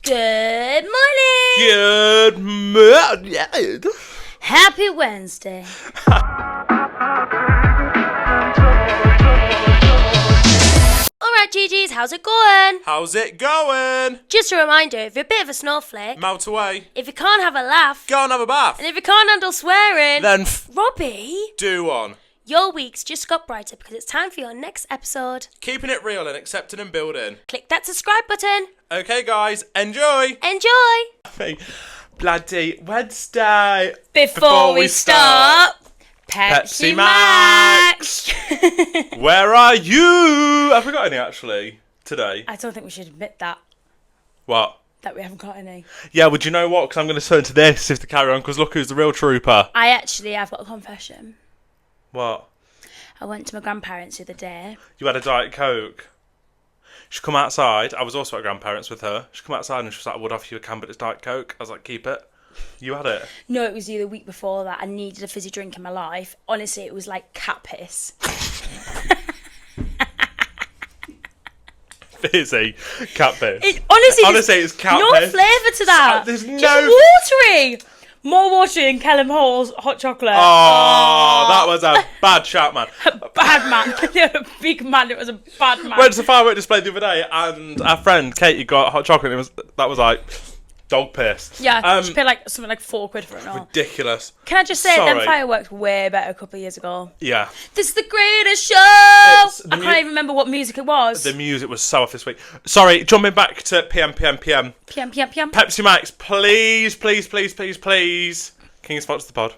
Good morning! Good morning! Happy Wednesday. Alright, GGs, how's it going? How's it going? Just a reminder, if you're a bit of a snowflake, Melt away. if you can't have a laugh, Go and have a bath. and if you can't handle swearing, Then Robbie, do one. your week's just got brighter because it's time for your next episode. Keeping it real and accepting and building. Click that subscribe button. Okay, guys, enjoy. Enjoy! Bloody Wednesday. Before we start, Pepsi Max! Where are you? Have we got any actually today? I don't think we should admit that What? we haven't got any. Yeah, would you know what? Because I'm going to turn to this if to carry on. Because look who's the real trooper. I've got a confession. What? I went to my grandparents the other day. You had a Diet Coke. She come outside. I was also at grandparents with her. She come outside and she was like, I would offer you a can, but it's Diet Coke. I was like, keep it. You had it. No, it was the week before that. I needed a fizzy drink in my life. Honestly, it was like cat piss. Fizzy. Cat piss. Honestly, it's cat no piss. flavour to that. There's no... Just watery. More watery than Kellum Hall's hot chocolate. Oh, that was a bad shout, man. Bad man. A big man. It was a bad man. Went to the firework display the other day and our friend Katie got hot chocolate and that was like dog piss. Yeah, she paid something like £4 for it all. Ridiculous. Can I just say, them fireworks were way better a couple of years ago. Yeah. This is the greatest show! I can't even remember what music it was. The music was so off this week. Sorry, jumping back to PM. Pepsi Max, please. Can you sponsor the pod?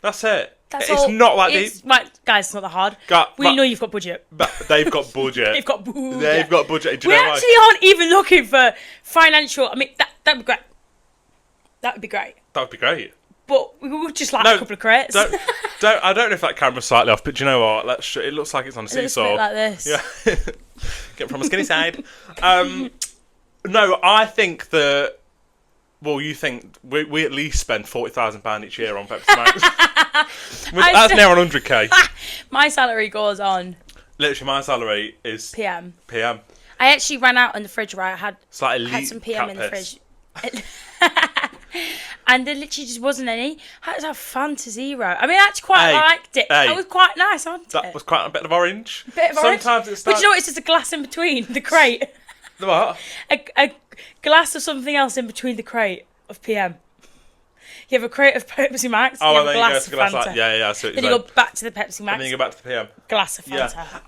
That's it. It's not that deep. Right, guys, it's not that hard. We know you've got budget. But they've got budget. They've got budget. They've got budget. Do you we know actually why? aren't even looking for financial... I mean, that'd be great. That would be great. That would be great. But we would just like a couple of crates. I don't know if that camera's slightly off, but do you know what? It looks like it's on a seesaw. It looks a bit like Yeah. this. Get from a skinny side. No, I think that... Well, you think we at least spend £40,000 each year on Pepsi Max. That's near on 100k. My salary goes on. Literally, my salary is PM. I actually ran out in the fridge, right? I had some PM in the piss. fridge. And there literally just wasn't any. I had to have Fanta Zero. I mean, I actually quite liked it. It was quite nice, wasn't it? That was quite a bit of orange. Sometimes it's... But you know what? It's just a glass in between the crate. The what? A glass of something else in between the crate of PM. You have a crate of Pepsi Max, you have a glass of Fanta. Like, yeah, so then you go back to the Pepsi Max. And then you go back to the PM. Glass of Fanta.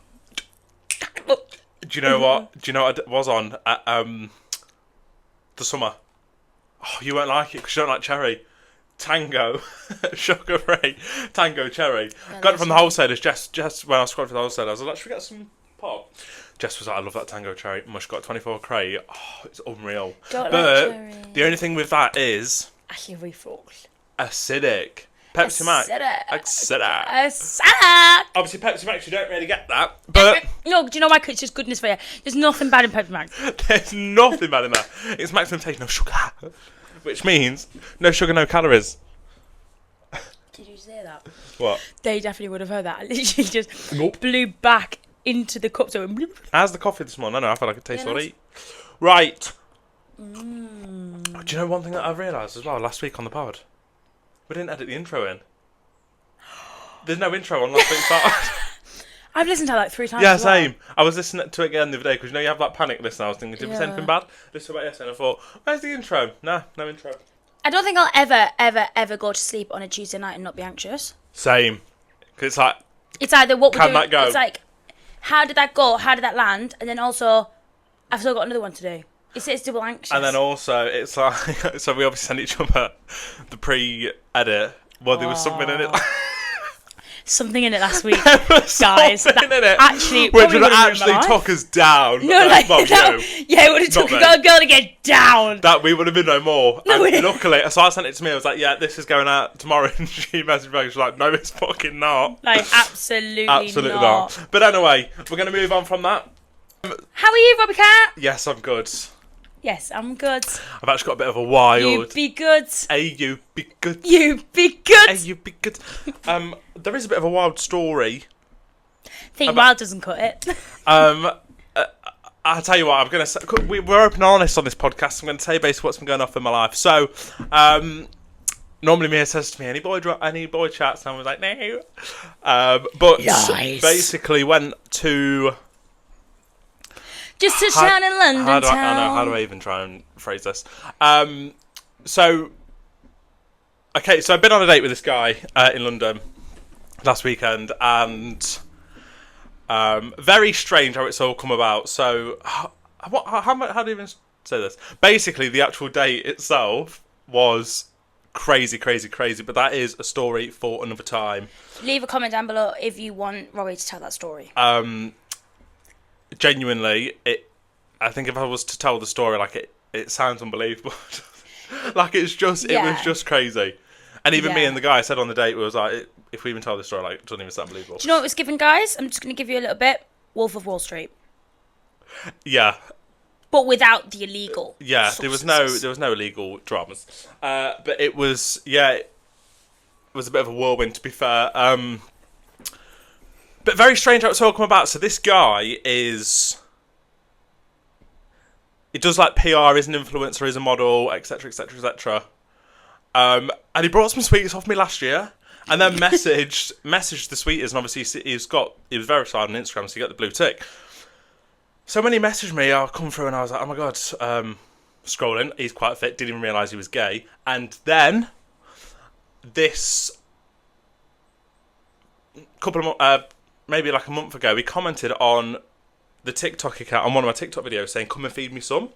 Yeah. Do you know what? Do you know what it was on at the summer? Oh, you won't like it because you don't like cherry. Tango, sugar-free, Tango cherry. Got it from the wholesalers. Just when I was scrolling for the wholesalers, I was like, should we get some pop? Jess was like, I love that Tango cherry. Mush got 24 crate. Oh, it's unreal. Don't but like cherry. The only thing with that is acidic. Pepsi Max. Acidic. Obviously, Pepsi Max, you don't really get that. But no, do you know why? 'Cause it's just goodness for you. There's nothing bad in Pepsi Max. There's nothing bad in that. It's maximum taste, no sugar. Which means no sugar, no calories. Did you say that? What? They definitely would have heard that. I literally just blew back into the cup. So how's the coffee this morning? I don't know. I feel like it tastes what I eat. Right. Do you know one thing that I've realised as well last week on the pod? We didn't edit the intro in. There's no intro on last week's pod. I've listened to it like 3 times. Yeah, same. I was listening to it again the other day because you have that panic listen. I was thinking, did we say anything bad? Listen about yesterday and I thought, where's the intro? Nah, no intro. I don't think I'll ever go to sleep on a Tuesday night and not be anxious. Same. Because it's either what we're doing. That go? It's like, how did that go? How did that land? And then also, I've still got another one to do. It's double anxious. And then also, it's like, so we obviously sent each other the pre-edit. Well, there was something in it. Something in it last week, guys. Something in it. Actually, which would actually took us down. No, it would have took a girl to get down. That we would have been no more. No, and luckily, so I sent it to me. I was like, "Yeah, this is going out tomorrow." And she messaged me. She was like, "No, it's fucking not." Like, absolutely not. But anyway, we're going to move on from that. How are you, Robbie Cat? Yes, I'm good. Yes, I'm good. I've actually got a bit of a wild... You be good. Hey, you be good. You be good. Hey, you be good. There is a bit of a wild story. I think wild doesn't cut it. I'll tell you what, I'm going to say, we're open and honest on this podcast. I'm going to tell you basically what's been going off in my life. So, normally Mia says to me, any boy chats? And I was like, no. But Lies. basically went to... Just a town in London how town. do I even try and phrase this? So I've been on a date with this guy in London last weekend, and very strange how it's all come about. So, how do you even say this? Basically, the actual date itself was crazy, but that is a story for another time. Leave a comment down below if you want Robbie to tell that story. Genuinely, I think if I was to tell the story, like it sounds unbelievable. Like it was just crazy. And even me and the guy I said on the date was like, if we even tell this story, like, it doesn't even sound believable. Do you know what it was given, guys? I'm just going to give you a little bit. Wolf of Wall Street. Yeah. But without the illegal. Yeah, substances. there was no illegal dramas. But it was a bit of a whirlwind, to be fair. But very strange how it's all come about. So this guy he does like PR, is an influencer, is a model, etc. And he brought some sweeties off me last year, and then messaged the sweeties, and obviously he was verified on Instagram, so he got the blue tick. So when he messaged me, I come through and I was like, oh my god, scrolling, he's quite fit, didn't even realise he was gay. And then this couple of maybe like a month ago, he commented on the TikTok account, on one of my TikTok videos, saying, come and feed me some.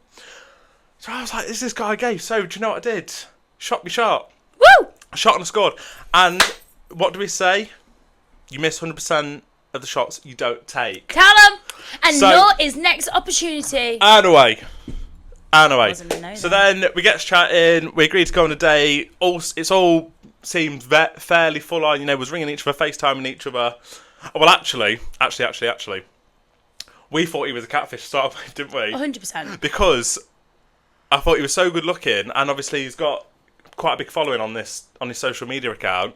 So I was like, is this guy gay? So do you know what I did? Shot me shot. Woo! Shot and I scored. And what do we say? You miss 100% of the shots you don't take. Tell him! And not his next opportunity. Anyway. Know So then we get to chatting. We agreed to go on a date. It's all seemed fairly full on. You know, was ringing each other, FaceTiming each other. Well, actually, we thought he was a catfish to start with, didn't we? 100%. Because I thought he was so good looking, and obviously he's got quite a big following on his social media account.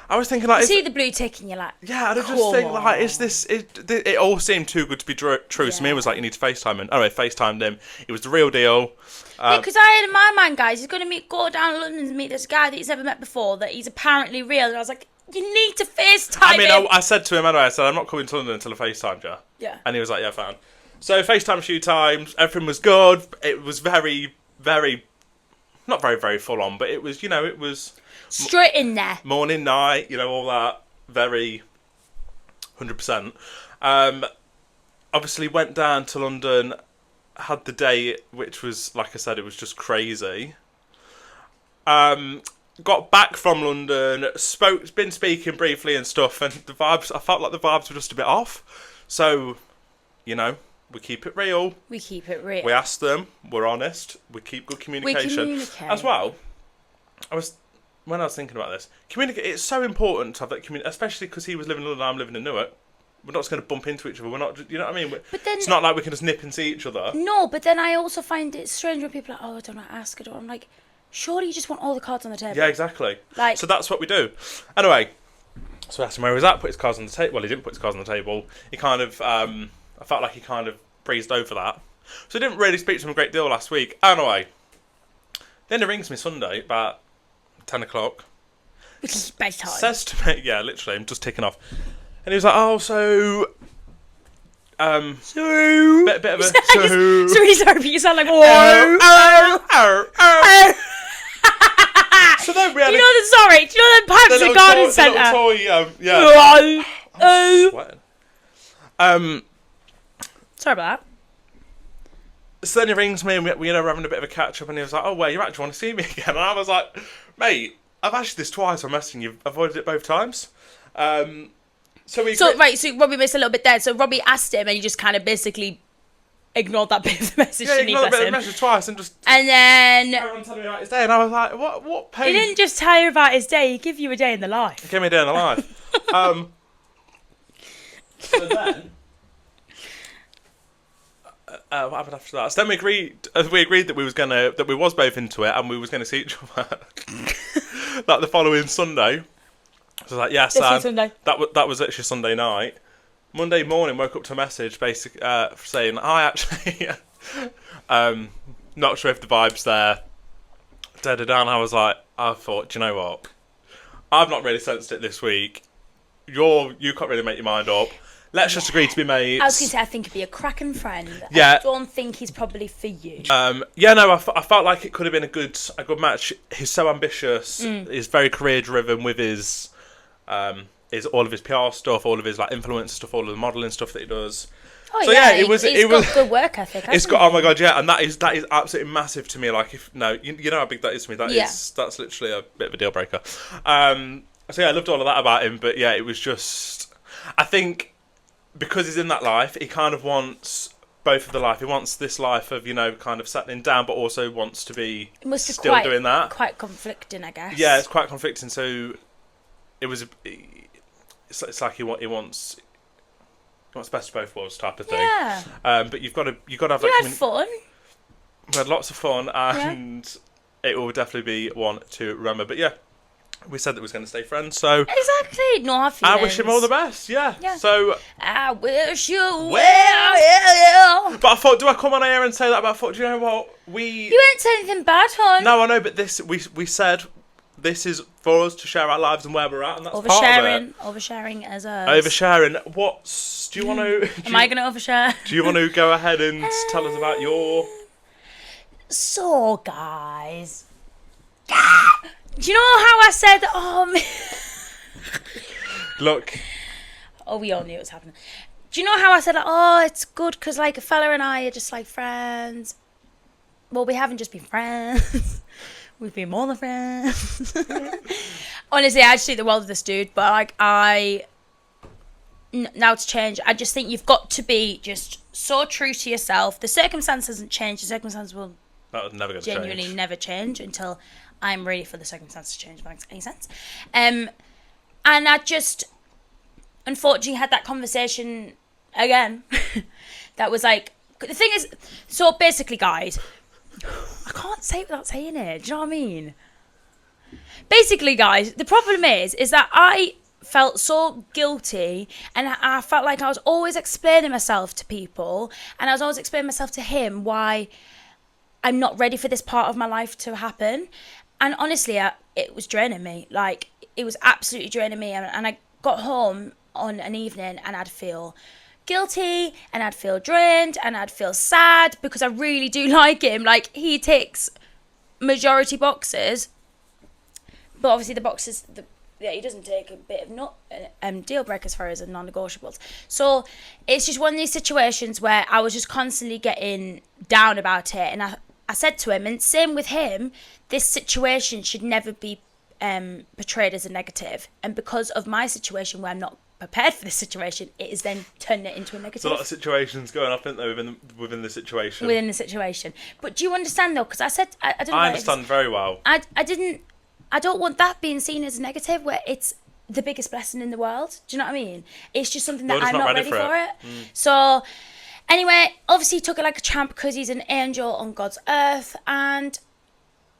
I was thinking, like, you see the blue tick and you're like, yeah, I just think, like, is this? It all seemed too good to be true. Yeah. So me was like, you need to FaceTime him. Anyway, FaceTimed him. It was the real deal. Because I had in my mind, guys, he's going to go down to London to meet this guy that he's never met before, that he's apparently real. And I was like, you need to FaceTime him. I said to him anyway, I said, I'm not coming to London until I FaceTimed you. Yeah. And he was like, yeah, fine. So FaceTime a few times. Everything was good. It was very, very, not very, very full on, but it was, it was... Straight in there. Morning, night, all that. Very 100%. Obviously went down to London, had the day, which was, like I said, it was just crazy. Got back from London, been speaking briefly and stuff, and I felt like the vibes were just a bit off. So, we keep it real. We ask them, we're honest, we keep good communication. We communicate. As well, when I was thinking about this, it's so important to have that community, especially because he was living in London, I'm living in Newark. We're not just going to bump into each other. We're not, you know what I mean? But then, it's not like we can just nip and see each other. No, but then I also find it strange when people are like, oh, I don't know, ask. I'm like, surely you just want all the cards on the table. Yeah, exactly. So that's what we do. Anyway, so I asked him where he was at, put his cards on the table. Well, he didn't put his cards on the table. He kind of, I felt like he kind of breezed over that. So I didn't really speak to him a great deal last week. Anyway, then he rings me Sunday about 10 o'clock. Which is bedtime. Says to me, yeah, literally, I'm just ticking off. And he was like, oh, so... bit of a... Sorry, but you sound like... So then we had Do you know the pipes in garden centre? The little toy, yeah. I'm sweating. Sorry about that. So then he rings me and we're having a bit of a catch up, and he was like, oh, wait, you actually want to see me again? And I was like, mate, I've asked you this twice, I'm messaging you, avoided it both times. So Robbie missed a little bit there. So Robbie asked him and he just kind of basically ignored that bit of the message. Yeah, ignored the bit of the message twice and just... And then... Everyone telling me about his day, and I was like, what pain? He didn't just tell you about his day, he gave you a day in the life. He gave me a day in the life. So then... what happened after that? So then we agreed that we was both into it, and we was gonna see each other like the following Sunday. So I was like, yes, Sunday. That was actually Sunday night. Monday morning, woke up to a message basically saying, "I actually, not sure if the vibe's there." Dead down. I thought, do you know what? I've not really sensed it this week. You can't really make your mind up. Let's just agree to be mates. I was going to say, I think he'd be a cracking friend. Yeah. I don't think he's probably for you. I felt like it could have been a good match. He's so ambitious. He's very career driven with his all of his PR stuff, all of his like influencer stuff, all of the modelling stuff that he does. Oh so, yeah, he's got good work ethic. It's got, oh my god, yeah, and that is absolutely massive to me. Like, you know how big that is to me. That's literally a bit of a deal breaker. So yeah, I loved all of that about him, but yeah, it was just, I think because he's in that life, he kind of wants both of the life. He wants this life of, kind of settling down, but also wants to be still doing that. Quite conflicting, I guess. Yeah, it's quite conflicting. So it's like he wants best of both worlds type of thing. Yeah. But you've got to have. You had fun. We had lots of fun, and it will definitely be one to remember. But yeah, we said that we was going to stay friends, so exactly. No hard feelings. I wish him all the best. Yeah. So I wish you well. But I thought, do I come on air and say that? But I thought, do you know what? You ain't said anything bad, hon. No, I know, but we said this is for us to share our lives and where we're at, and that's part of it. Oversharing as us. Oversharing. Do you want to? Am I going to overshare? Do you want to go ahead and tell us about your? So, guys. Do you know how I said, Look. Oh, we all knew it was happening. Do you know how I said, it's good because, like, a fella and I are just, like, friends? Well, we haven't just been friends. We've been more than friends. Honestly, I just think the world of this dude. But, like, now to change, I just think you've got to be just so true to yourself. The circumstance hasn't changed. The circumstance will genuinely never change until I'm ready for the circumstance to change, if that makes any sense. And I just, unfortunately, had that conversation again. That was like, the thing is, so basically, guys, I can't say it without saying it. Do you know what I mean? Basically, guys, the problem is that I felt so guilty, and I felt like I was always explaining myself to people, and I was always explaining myself to him why I'm not ready for this part of my life to happen. And honestly, it was draining me. Like, it was absolutely draining me. And I got home on an evening and I'd feel guilty and I'd feel drained and I'd feel sad because I really do like him. Like, he ticks majority boxes. But obviously the boxes that he doesn't take a bit of deal breakers for us and non-negotiables. So it's just one of these situations where I was just constantly getting down about it. And I said to him, and same with him, this situation should never be portrayed as a negative. And because of my situation where I'm not prepared for this situation, it is then turned it into a negative. There's a lot of situations going up, isn't there, within the situation? Within the situation. But do you understand, though? Because I said... I understand very well. I don't want that being seen as a negative where it's the biggest blessing in the world. Do you know what I mean? It's just something that I'm not ready for it. So... Anyway, obviously he took it like a champ because he's an angel on God's earth, and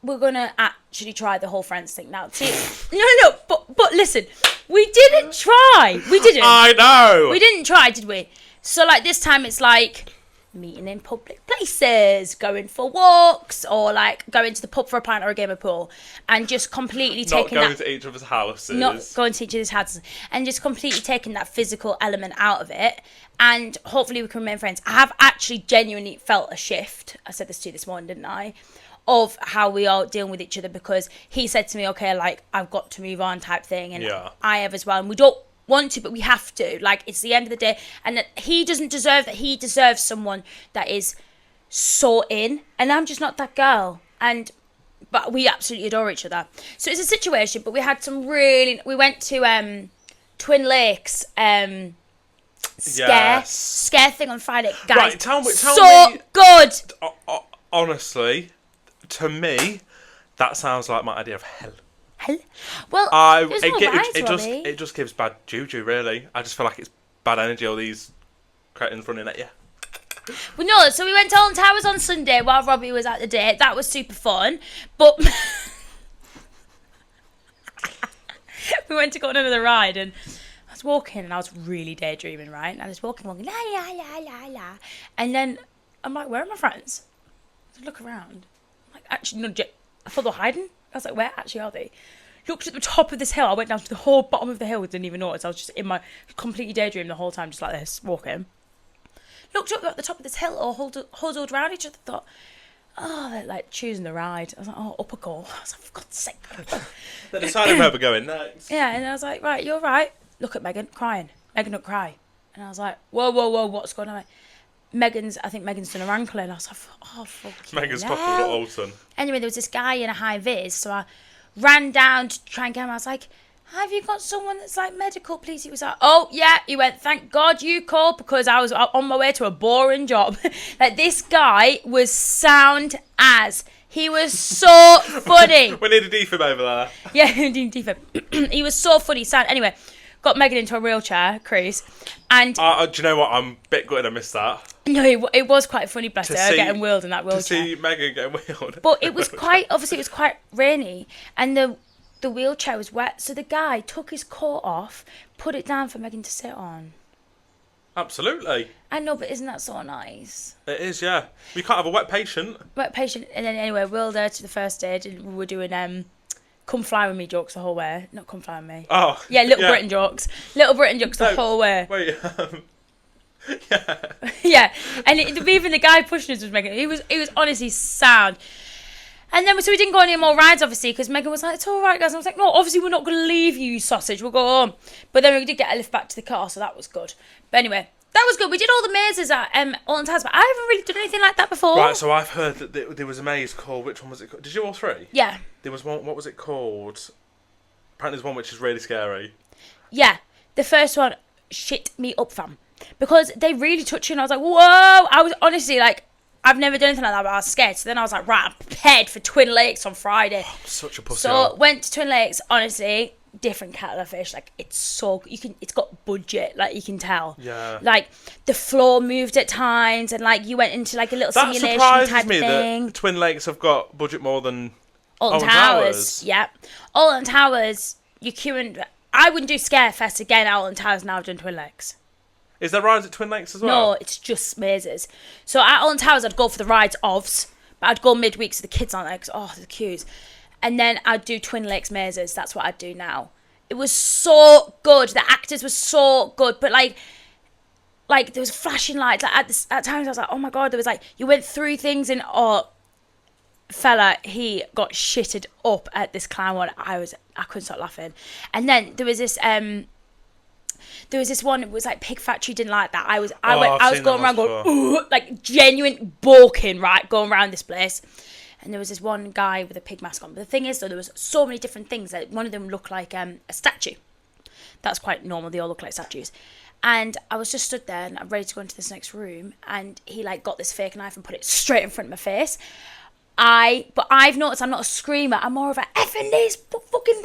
we're going to actually try the whole friends thing now. See, no, but listen, we didn't try. We didn't. I know. We didn't try, did we? So, like, this time it's like meeting in public places, going for walks, or, like, going to the pub for a pint or a game of pool, and just completely taking that... Not going to each other's houses. Not going to each other's houses, and just completely taking that physical element out of it. And hopefully we can remain friends. I have actually genuinely felt a shift. I said this to you this morning, didn't I? Of how we are dealing with each other, because he said to me, okay, like, I've got to move on type thing. And I have as well. And we don't want to, but we have to. Like, it's the end of the day. And that he doesn't deserve that. He deserves someone that is so in. And I'm just not that girl. But we absolutely adore each other. So it's a situation, but we had some really... We went to Twin Lakes... Scare thing on Friday, guys. Right, tell me, good. Honestly, to me, that sounds like my idea of hell. Hell? Well, it just gives bad juju. Really, I just feel like it's bad energy. All these cretins running at you. Well, no. So we went to Alton Towers on Sunday while Robbie was at the date. That was super fun, but we went to go on another ride and. was walking and I was really daydreaming, right? And I was walking, la, la, la, la, la. And then I'm like, where are my friends? I look around. I'm like, actually, no, I thought they were hiding. I was like, where actually are they? Looked at the top of this hill. I went down to the whole bottom of the hill. Didn't even notice. I was just in my completely daydream the whole time, just like this, walking. Looked up at the top of this hill, all huddled around each other. Thought, oh, they're like choosing the ride. I was like, oh, up a goal. I was like, for God's sake. They decided where we're going next. Yeah, and I was like, right, you're right. Look at Megan crying. Megan don't cry. And I was like, whoa, what's going on? I think Megan's done her ankle, and I was like, oh, fuck. Megan's popped a little Alton. Anyway, there was this guy in a high vis, so I ran down to try and get him. I was like, have you got someone that's like medical, please? He was like, oh, yeah. He went, thank God you called, because I was on my way to a boring job. Like, this guy was sound as. He was so funny. We need a defib over there. Yeah, we need a defib. He was so funny, sound. Anyway, got Megan into a wheelchair, Chris. And do you know what? I'm a bit gutted I missed that. No, it was quite funny, bless her, getting wheeled in that wheelchair. To see Megan getting wheeled. But it was quite rainy, and the wheelchair was wet, so the guy took his coat off, put it down for Megan to sit on. Absolutely. I know, but isn't that so nice? It is, yeah. We can't have a wet patient. And then anyway, wheeled her to the first aid, and we were doing come fly with me jokes the whole way. Not come fly with me. Oh. Yeah, Little Britain jokes. Little Britain jokes the whole way. Wait, yeah. Yeah, and even the guy pushing us was Megan. He was honestly sound. And then so we didn't go on any more rides, obviously, because Megan was like, it's all right, guys. And I was like, no, obviously we're not going to leave you, sausage. We'll go home. But then we did get a lift back to the car, so that was good. But anyway, that was good. We did all the mazes at Alton Towers, but I haven't really done anything like that before. Right, so I've heard that there was a maze called, which one was it called? Did you all three? Yeah. There was one, what was it called? Apparently there's one which is really scary. Yeah. The first one, shit me up, fam. Because they really touched you, and I was like, whoa. I was honestly like, I've never done anything like that, but I was scared. So then I was like, right, I'm prepared for Twin Lakes on Friday. Oh, I'm such a pussy. So went to Twin Lakes, honestly, different kettle of fish. Like, it's got budget, like, you can tell. Yeah. Like, the floor moved at times, and like, you went into like a little simulation type me thing. That Twin Lakes have got budget more than Alton Towers. Yeah. Alton Towers, you're queuing. I wouldn't do Scarefest again at Alton Towers now I've done Twin Lakes. Is there rides at Twin Lakes as well? No, it's just mazes. So at Alton Towers, I'd go for the rides but I'd go midweek so the kids aren't there because, the queues. And then I'd do Twin Lakes mazes. That's what I'd do now. It was so good. The actors were so good. But, like there was flashing lights. Like, at times, I was like, oh, my God. There was, like, you went through things and, fella, he got shitted up at this clown one. I couldn't stop laughing. And then there was this... There was this one, it was like Pig Factory, didn't like that. I was going around going, ooh, like genuine balking, right, going around this place. And there was this one guy with a pig mask on. But the thing is, though, there was so many different things. That one of them looked like a statue. That's quite normal. They all look like statues. And I was just stood there and I'm ready to go into this next room. And he like got this fake knife and put it straight in front of my face. But I've noticed I'm not a screamer. I'm more of a effing this fucking...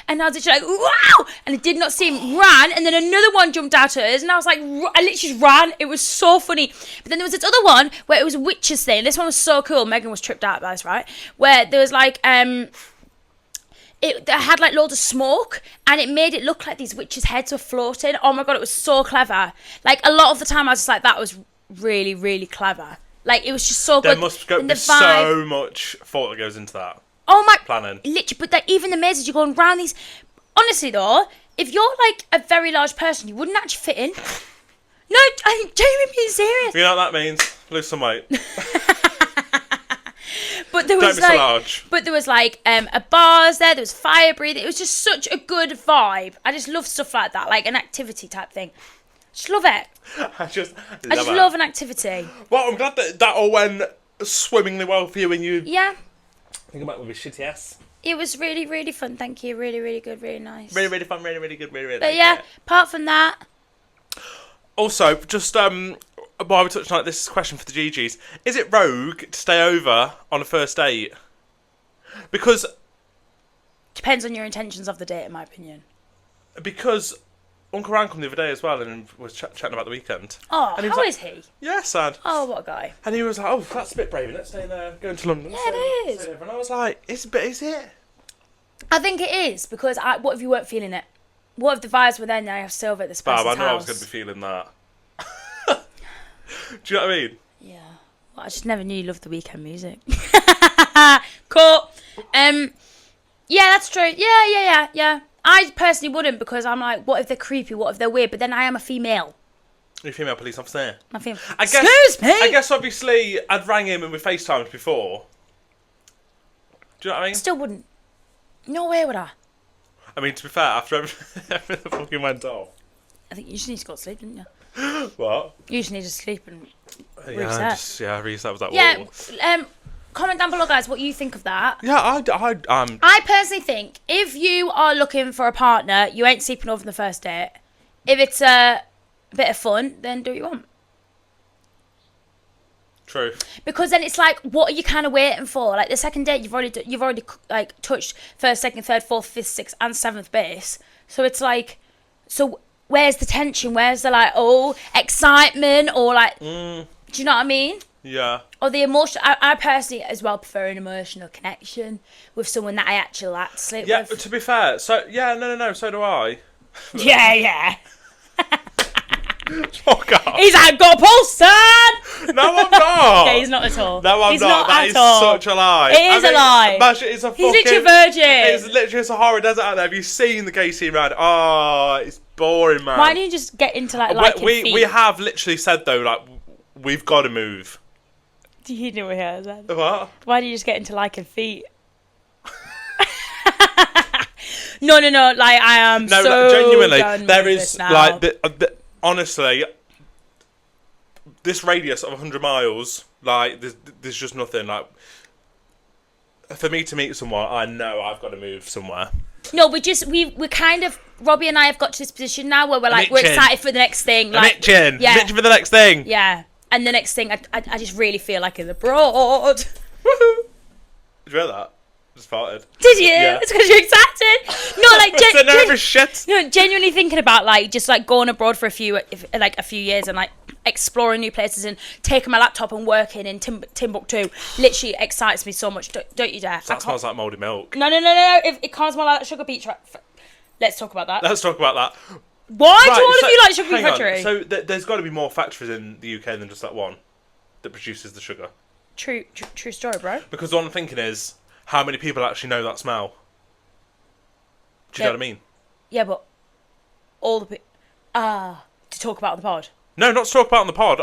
And I was literally like, wow! And I did not see him, ran, and then another one jumped out at us, and I was like, I literally just ran. It was so funny. But then there was this other one where it was a witch's thing. This one was so cool. Megan was tripped out by this, right? Where there was like, it had like loads of smoke, and it made it look like these witches' heads were floating. Oh my God, it was so clever. Like, a lot of the time I was just like, that was really, really clever. Like, it was just so good. There must be so much thought that goes into that. Oh my... Planning. Literally, but like, even the mazes, you're going around these... Honestly, though, if you're like a very large person, you wouldn't actually fit in. No, I'm genuinely being serious. You know what that means? Lose some weight. But there was Don't be so large. But there was like a bars there was fire breathing. It was just such a good vibe. I just love stuff like that, like an activity type thing. Just love it. I just love an activity. Well, I'm glad that all went swimmingly well for you and you... Yeah. Think about it with your shitty ass. It was really, really fun. Thank you. Really, really good. Really nice. Really, really fun. Really, really good. Really, really. But yeah, apart from that. Also, just while we're touching on this question for the GGs, is it rogue to stay over on a first date? Because depends on your intentions of the date, in my opinion. Because Uncle Ran come the other day as well and was chatting about the weekend. Oh, and how is he? Yeah, sad. Oh, what a guy. And he was like, oh, that's a bit brave. Let's stay there, going to London. Yeah, it is. And I was like, is it? I think it is, because what if you weren't feeling it? What if the vibes were there and I have silver at this person's house? I knew I was going to be feeling that. Do you know what I mean? Yeah. Well, I just never knew you loved the weekend music. Cool. Yeah, that's true. Yeah. I personally wouldn't, because I'm like, what if they're creepy? What if they're weird? But then I am a female. You're a female police officer. I'm female. Excuse me? I guess, obviously, I'd rang him and we FaceTimed before. Do you know what I mean? Still wouldn't. No way would I. I mean, to be fair, after everything fucking went off. I think you just need to go to sleep, didn't you? What? You just need to sleep and reset. Reset was that wall. Comment down below, guys, what you think of that. Yeah, I personally think if you are looking for a partner, you ain't sleeping over on the first date. If it's a bit of fun, then do what you want. True. Because then it's like, what are you kind of waiting for? Like the second date, you've already like touched first, second, third, fourth, fifth, sixth, and seventh base. So it's like, so where's the tension? Where's the like, excitement or like, do you know what I mean? Yeah. Or the emotion. I personally as well prefer an emotional connection with someone that I actually like to sleep with. Yeah, to be fair. So, no, so do I. Yeah. Fuck off. He's like, got a pulse, son! No, I'm not. Yeah, he's not at all. No, I'm he's not. That is such a lie. It is a lie. Imagine it's a fucking... He's literally a virgin. It's literally a Sahara desert out there. Have you seen the gay scene around? Oh, it's boring, man. Why don't you just get into liking feet? We have literally said, though, like, we've got to move. Do you know what he has said? What? Why do you just get into liking feet? No, like, I am genuinely, done there with is, this now. like, honestly, this radius of 100 miles, like, there's just nothing, like, for me to meet someone, I know I've got to move somewhere. No, we kind of, Robbie and I have got to this position now where we're like, we're excited for the next thing. Like, itching for the next thing. Yeah. And the next thing, I just really feel like it's abroad. Woohoo! Did you hear that? Just farted. Did you? Yeah. It's because you're excited. No, like it's a nervous shit. No, genuinely thinking about like just like going abroad for a few years and like exploring new places and taking my laptop and working in Timbuktu literally excites me so much. Don't you dare? That smells like mouldy milk. No. It can't smell like sugar beet. Let's talk about that. Why do all of you like sugar beet factory? So there's got to be more factories in the UK than just that one that produces the sugar. True story, bro. Because what I'm thinking is, how many people actually know that smell? Do you know what I mean? Yeah, but all the people... to talk about on the pod. No, not to talk about on the pod.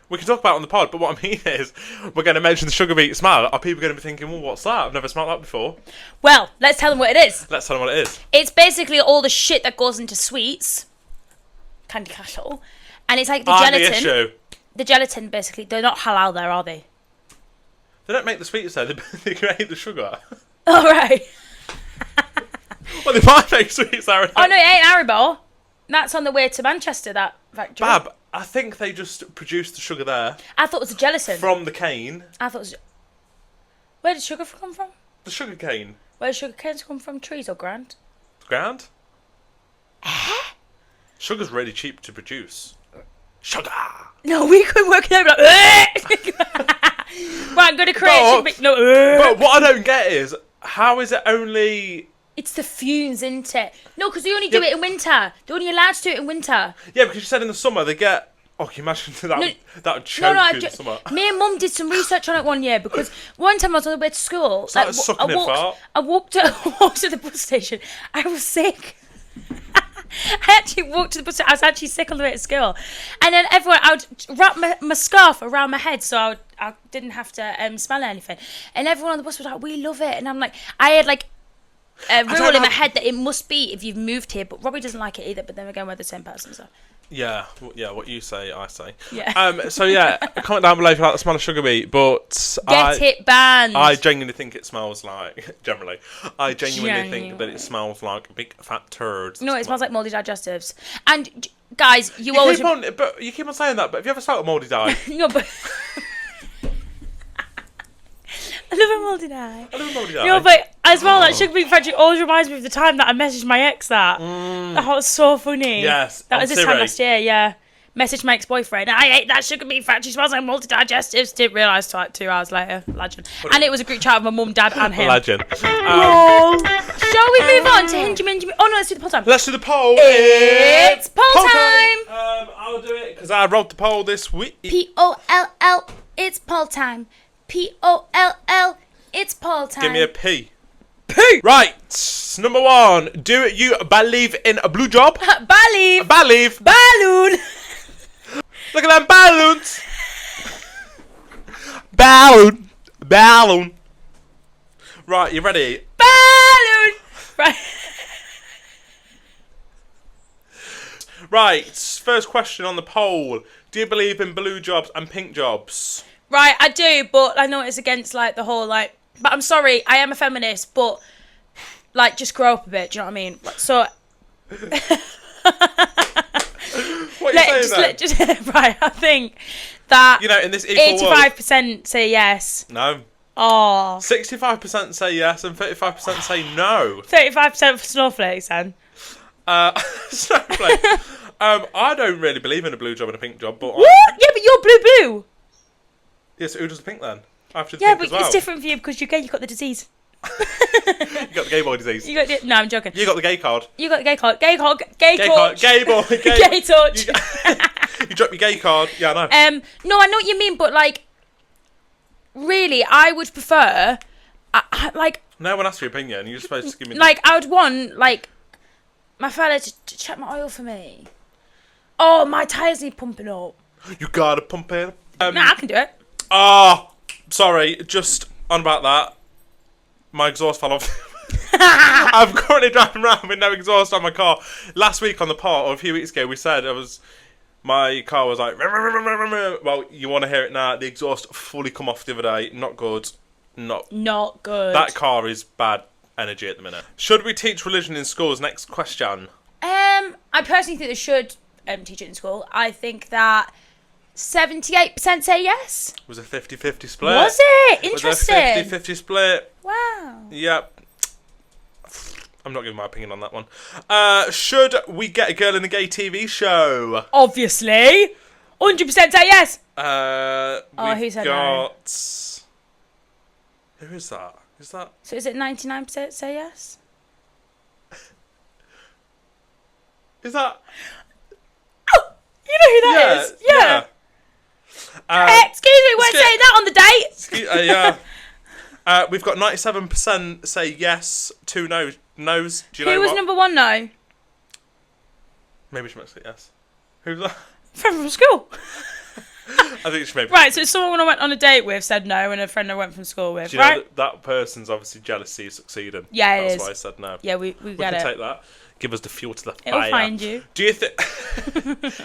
We can talk about it on the pod, but what I mean is, we're going to mention the sugar beet smell. Are people going to be thinking, well, what's that? I've never smelled that before. Well, let's tell them what it is. Let's tell them what it is. It's basically all the shit that goes into sweets. Candy Castle. And it's like the gelatin. The issue. The gelatin, basically. They're not halal there, are they? They don't make the sweets there. They create the sugar. Oh, right. Well, they might make sweets there. Oh, no, it ain't Haribo. That's on the way to Manchester, that factory. Bab, I think they just produced the sugar there. I thought it was a gelatin. From the cane. I thought it was... Where did sugar come from? The sugar cane. Where did sugar canes come from? Trees or ground? Ground? Sugar's really cheap to produce. Sugar! No, we couldn't work it out. Right, I'm going to create... But what I don't get is, how is it only... It's the fumes, isn't it? No, because they only do it in winter. They're only allowed to do it in winter. Yeah, because you said in the summer they get... Oh, can you imagine that would choke in the summer? Me and Mum did some research on it one year because one time I was on the way to school. It's like sucking in fart. I walked to the bus station. I was sick. I actually walked to the bus station. I was actually sick on the way to school. And then I would wrap my scarf around my head so I didn't have to smell anything. And everyone on the bus was like, we love it. And I'm like, I had like... a rule in my head that it must be if you've moved here, but Robbie doesn't like it either. But then again, we're the same person, so yeah. What you say, I say. Yeah. So yeah, comment down below if you like the smell of sugar beet. But it banned. I genuinely think it smells like. I genuinely think that it smells like big fat turds. No, it smells like mouldy digestives. And guys, you always keep on saying that. But have you ever smelled a mouldy dye? No, but. I love a mouldy dye. No, but as well, that sugar beet factory always reminds me of the time that I messaged my ex that. That was so funny. Yes. That was this time last year, yeah. Messaged my ex-boyfriend. I ate that sugar beet factory. Smells like multi-digestives. Didn't realise till like 2 hours later. Legend. And it was a group chat with my mum, dad and him. Legend. Shall we move on to Hinge? Oh no, let's do the poll time. Let's do the poll. It's poll time. I'll do it because I wrote the poll this week. P-O-L-L. It's poll time. P-O-L-L. It's poll time. Give me a P. P. Right. Number 1. Do you believe in a blue job? Believe. Balloon. Look at them balloons. Balloon. Right, you ready? Balloon. Right. Right, first question on the poll. Do you believe in blue jobs and pink jobs? Right, I do, but I know it's against, like, the whole, like... But I'm sorry, I am a feminist, but, like, just grow up a bit, do you know what I mean? So... What are you saying then? Right, I think that... You know, in this equal 85% say yes. No. Oh. 65% say yes and 35% say no. 35% for snowflakes, then. Snowflake. I don't really believe in a blue job and a pink job, but... What? Yeah, but you're blue. Yes, who does the pink then? I have to do yeah, pink but as well. it's different for you because you're gay, you've got the disease. You got the gay boy disease. No, I'm joking. You got the gay card. You got the gay card. Gay torch. Gay boy. Gay torch. You dropped your gay card. Yeah, I know. No, I know what you mean, but, like, really, I would prefer, like... No one asked for your opinion. You're supposed to give me... Like, I would want, like, my fella to check my oil for me. Oh, my tyres need pumping up. You gotta pump it up. Nah, I can do it. Sorry. Just on about that. My exhaust fell off. I'm currently driving around with no exhaust on my car. Last week on the pod, or a few weeks ago, we said my car was like... Well, you want to hear it now. The exhaust fully come off the other day. Not good. Not good. That car is bad energy at the minute. Should we teach religion in schools? Next question. I personally think they should teach it in school. I think that 78% say yes. Was a 50-50 split. Was it? Interesting. Was a 50-50 split. Wow. Yep. I'm not giving my opinion on that one. Should we get a girl in a gay TV show? Obviously. 100% say yes. Who said no? Who is that? Is that... So is it 99% say yes? Is that... Oh! You know who that is? Yeah. Excuse me, we're saying that on the date. Yeah. We've got 97% say yes, 2 no's. Do you know who was what? number 1 no? Maybe she might say yes. Who's that? From school. I think she may be. Right, so someone I went on a date with said no, and a friend I went from school with. Do you know that person's obviously jealousy succeeding? Yeah, it is. That's why I said no. Yeah, we get it. We can take that. Give us the fuel to the fire. It'll find you. Do you think...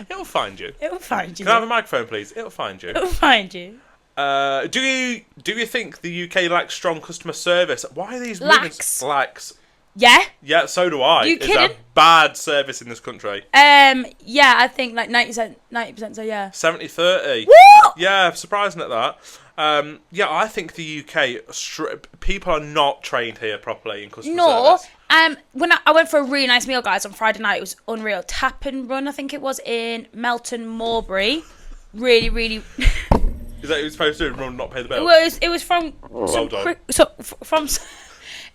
It'll find you. It'll find you. Can I have a microphone, please? It'll find you. It'll find you. Do you think the UK lacks strong customer service? Why are these Lacks. Yeah. Yeah, so do I. You kidding? It's a bad service in this country. Yeah, I think like 90% say yeah. 70-30. What? Yeah, surprising at that. Yeah, I think the UK people are not trained here properly in customer service. When I went for a really nice meal, guys, on Friday night, it was unreal. Tap and Run, I think it was, in Melton Mowbray. Really, really. Is that what you're supposed to do? Run, not pay the bill. It was from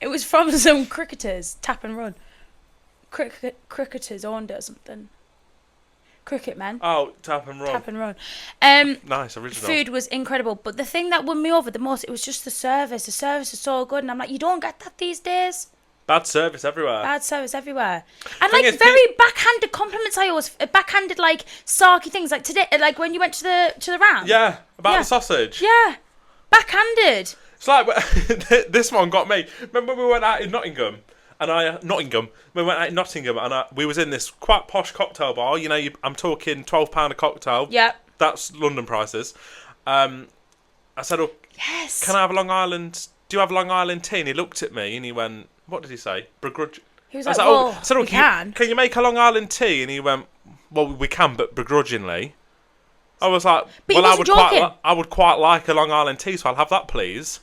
it was from some cricketers. Tap and Run. Cricketers owned it or something. Cricket men. Oh, Tap and Run. Tap and Run. Nice, original. Food was incredible, but the thing that won me over the most, it was just the service. The service is so good, and I'm like, you don't get that these days. Bad service everywhere. And like very backhanded compliments. I always backhanded like sarky things. Like today, like when you went to the round. Yeah, about the sausage. Yeah, backhanded. It's like this one got me. Remember when we went out in Nottingham? We went out in Nottingham and we was in this quite posh cocktail bar. You know, I'm talking £12 a cocktail. Yeah. That's London prices. I said, "Oh, yes. Can I have a Long Island? Do you have Long Island tea?" And he looked at me and he went, "What did he say? Begrudge." He was like, "Well, I said, we can. Can you make a Long Island tea?" And he went, "Well, we can, but begrudgingly." I was like, "Well, I would quite like a Long Island tea, so I'll have that, please."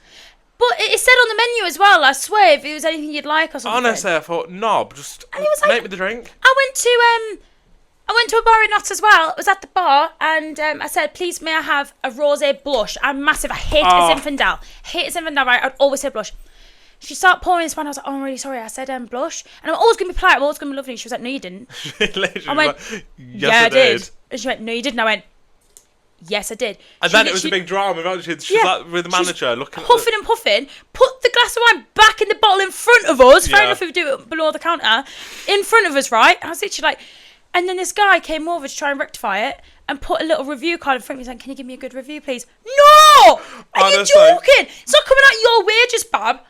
But it said on the menu as well, I swear, if it was anything you'd like or something. Honestly, I thought, knob, just make me the drink. I went to a bar in Notts as well. I was at the bar and I said, "Please, may I have a rosé blush?" I'm massive. I hate a Zinfandel. Right? I'd always say blush. She started pouring this wine. I was like, oh, I'm really sorry. I said blush. And I'm always going to be polite. I'm always going to be lovely. She was like, no, you didn't. I went, yeah, I did. And she went, no, you didn't. I went, yes, I did. And then it was a big drama. She was like with the manager looking huffing and puffing, put the glass of wine back in the bottle in front of us. Fair enough if we do it below the counter. In front of us, right? I was literally like... And then this guy came over to try and rectify it and put a little review card in front of me. He's like, can you give me a good review, please? No! Are you joking? It's not coming out your wages, Bab.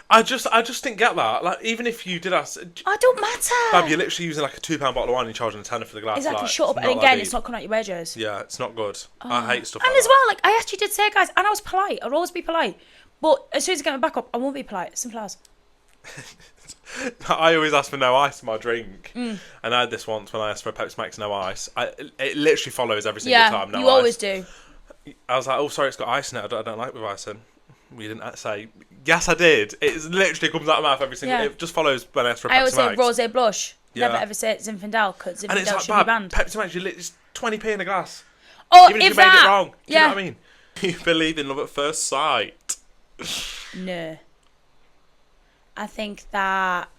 I just didn't get that. Like, even if you did ask... I don't matter. Bab, you're literally using like a £2 bottle of wine and you're charging a tenner for the glass. Exactly, like, shut up. And again, it's not coming out your wages. Yeah, it's not good. I hate stuff and like as well, like, I actually did say, guys, and I was polite. I'll always be polite. But as soon as I get my back up, I won't be polite. Simple as. I always ask for no ice in my drink. And I had this once when I asked for a Pepsi Max no ice. It literally follows every single time. No ice. You always do. I was like, oh, sorry, it's got ice in it. I don't like with ice in. We didn't say, yes, I did. It literally comes out of my mouth every single... It just follows when I ask for a Pepsi Max. I always say rosé blush. Never ever say Zinfandel, because Zinfandel should be banned. Pepsi Max, it's 20p in a glass. Oh, even if you made it wrong. Do you know what I mean? You believe in love at first sight? No. I think that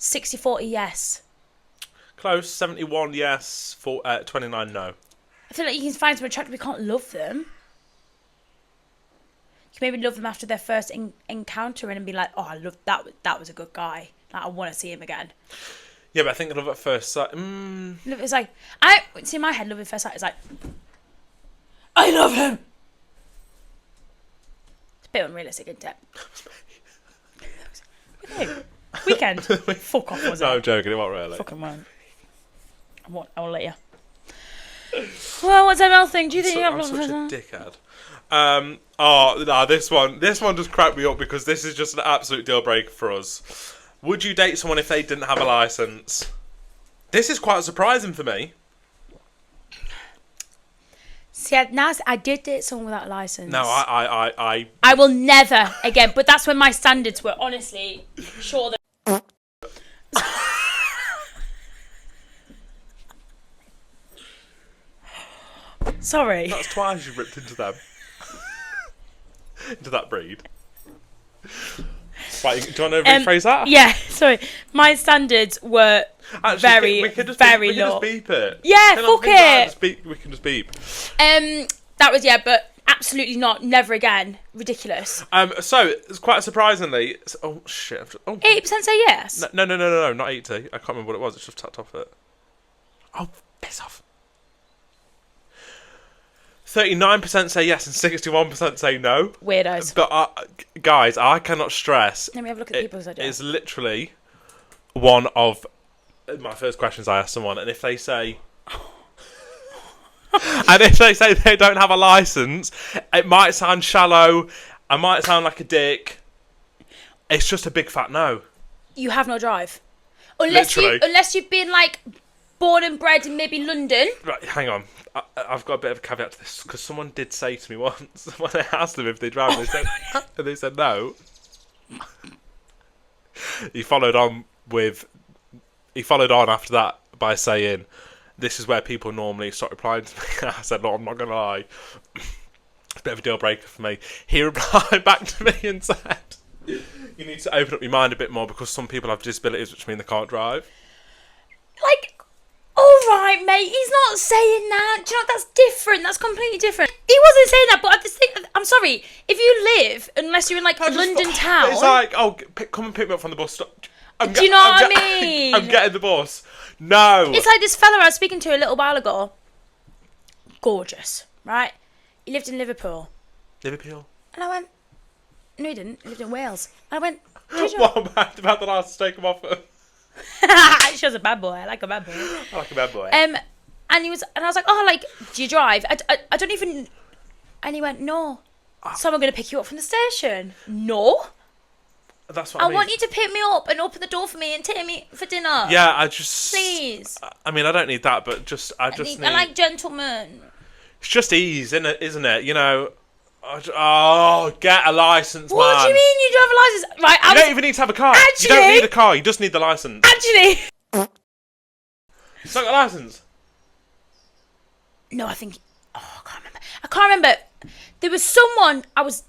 60-40 yes. Close. 71 yes, 29 no. I feel like you can find someone attractive, but you can't love them. You can maybe love them after their first encounter and be like, oh, I love that. That was a good guy. Like, I want to see him again. Yeah, but I think love at first sight... It's like... See, in my head, love at first sight is like... I love him! It's a bit unrealistic, isn't it? Weekend. Fuck off, was it? No, I'm joking. It wasn't really. Fucking won't. I won't let you. Well, what's ML thing? Do you think I'm such a dickhead? No, this one just cracked me up because this is just an absolute deal breaker for us. Would you date someone if they didn't have a license? This is quite surprising for me. See, I did date someone without a license. No, I will never again. But that's when my standards were honestly sure that. Sorry. That's twice you've ripped into them. Into that breed. Right, do you want to rephrase that? Yeah, sorry. My standards were very low. We can just beep it. Yeah, fuck it. We can just beep. That was, but absolutely not. Never again. Ridiculous. So, it's quite surprisingly... Oh, shit. 80% say yes? No, not 80. I can't remember what it was. It's just tapped off it. Oh, piss off. 39% say yes and 61% say no. Weirdos. But guys, I cannot stress. Let me have a look at the people's idea. It's literally one of my first questions I ask someone, and if they say, they don't have a license, it might sound shallow. I might sound like a dick. It's just a big fat no. You have no drive, unless you've been like born and bred in maybe London. Right, hang on. I've got a bit of a caveat to this because someone did say to me once when I asked them if they drive, they said no. He followed on after that by saying, "This is where people normally start replying to me." I said, "No, I'm not gonna lie. It's a bit of a deal breaker for me." He replied back to me and said, "You need to open up your mind a bit more because some people have disabilities, which mean they can't drive." Like. Alright, mate, he's not saying that. Do you know, that's different. That's completely different. He wasn't saying that, but I just think, I'm sorry, if you live, unless you're in like London town. It's like, come and pick me up from the bus stop. Do you know what I mean? I'm getting the bus. No. It's like this fella I was speaking to a little while ago. Gorgeous, right? He lived in Liverpool. Liverpool? And I went, no, he didn't. He lived in Wales. And I went, did you know? What about the last to take him off? She was a bad boy. I like a bad boy. I like a bad boy. And I was like, oh, like, do you drive? I don't even. And he went, no. So I'm going to pick you up from the station. No. That's what I mean. I want you to pick me up and open the door for me and take me for dinner. Yeah, I just. Please. I mean, I don't need that, but I like gentlemen. It's just ease, isn't it? You know. Oh, get a license, man. What do you mean you don't have a license? Right, you don't even need to have a car. Actually, you don't need a car. You just need the license. Actually, it's not got a license. No, I think. Oh, I can't remember. There was someone I was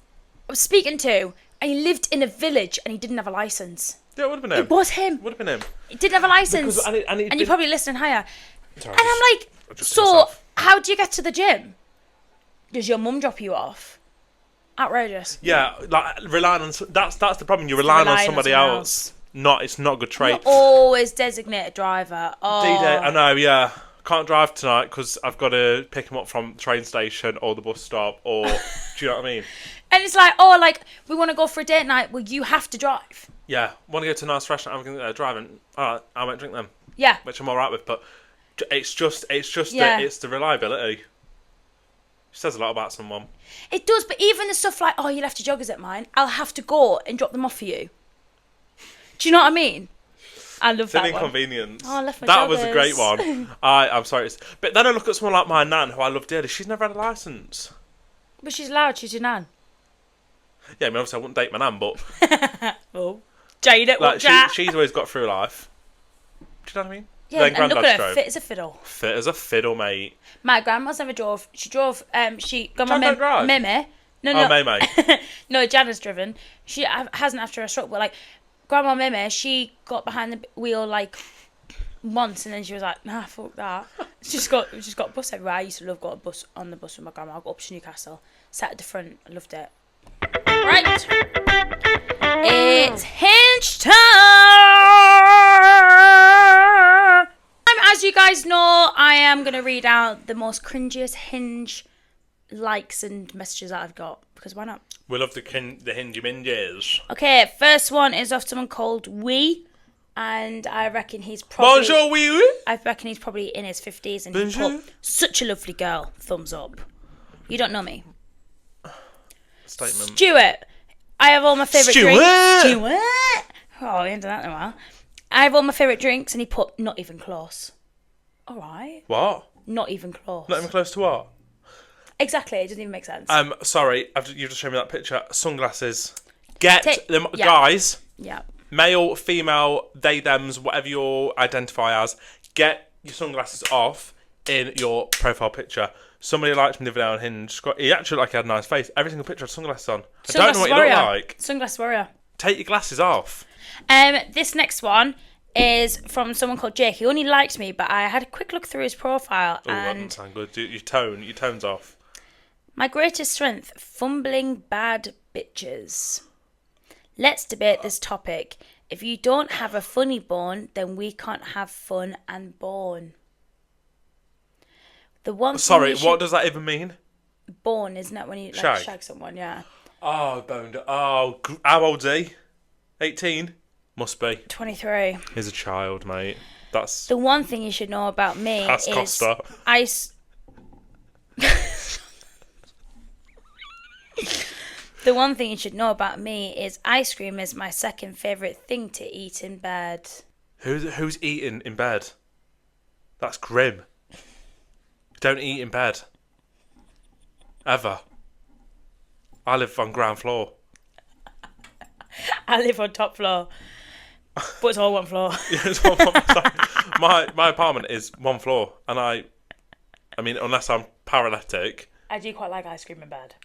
speaking to, and And he lived in a village and he didn't have a licence. Yeah, it would have been him. It was him. Would have been him. He didn't have a licence. And you're probably listening higher. Sorry, and I'm like, so how do you get to the gym? Does your mum drop you off? Outrageous. Yeah, like relying on that's the problem. You're relying on somebody else. It's not a good trait. Always designate a driver. Oh. D-Day, I know. Yeah, can't drive tonight because I've got to pick him up from the train station or the bus stop. Or do you know what I mean? And it's like, we want to go for a date night. Well, you have to drive. Yeah, want to go to a nice restaurant. I'm driving. All right, I won't drink them. Yeah, which I'm all right with, but it's just the reliability. It says a lot about someone. It does, but even the stuff like, you left your joggers at mine, I'll have to go and drop them off for you. Do you know what I mean? I love that one. It's an inconvenience. Oh, I left my joggers. That was a great one. I'm sorry. But then I look at someone like my nan, who I love dearly. She's never had a licence. But she's loud. She's your nan. Yeah, I mean, obviously I wouldn't date my nan, but... Oh, Jade it, like, she's always got through life. Do you know what I mean? Yeah, and look at her, fit as a fiddle. Fit as a fiddle, mate. My grandma's never drove. She drove, she got my Mimi. No. Mimi. No, Jana's driven. She hasn't after a stroke, but like, Grandma Mimi, she got behind the wheel like once and then she was like, nah, fuck that. She's got a bus everywhere. I used to love going on the bus with my grandma. I got up to Newcastle, sat at the front, I loved it. Right. It's Hinge time! As you guys know, I am going to read out the most cringiest Hinge likes and messages that I've got. Because why not? We love the Hingy Minges. Okay, first one is off someone called Wee. And I reckon he's probably... Bonjour, Wee. I reckon he's probably in his 50s. And he put, such a lovely girl, thumbs up. You don't know me. Statement. Stuart. I have all my favourite drinks. Stuart! Oh, we haven't done that in a while. I have all my favourite drinks, and he put, not even close. All right. What? Not even close. Not even close to what? Exactly, it doesn't even make sense. Sorry, you've just shown me that picture. Sunglasses. Get them, guys. Yeah. Male, female, they, thems, whatever you identify as. Get your sunglasses off in your profile picture. Somebody liked me the other day on Hinge. He actually looked like he had a nice face. Every single picture had sunglasses on. I don't know what he looked like. Sunglass warrior. Take your glasses off. This next one is from someone called Jake. He only liked me, but I had a quick look through his profile and... that doesn't sound good. Your tone's off. My greatest strength, fumbling bad bitches. Let's debate this topic. If you don't have a funny bone, then we can't have fun and bone. The one. Sorry, what does that even mean? Bone, isn't it? When you like shag someone, yeah. Oh, boned. Oh, how old's he? 18? Must be. 23. He's a child, mate. That's... The one thing you should know about me is... Costa. The one thing you should know about me is ice cream is my second favourite thing to eat in bed. Who's eating in bed? That's grim. Don't eat in bed. Ever. I live on ground floor. I live on top floor. But it's all one floor. Yeah, it's all one floor. My apartment is one floor. And I mean, unless I'm paralytic. I do quite like ice cream in bed.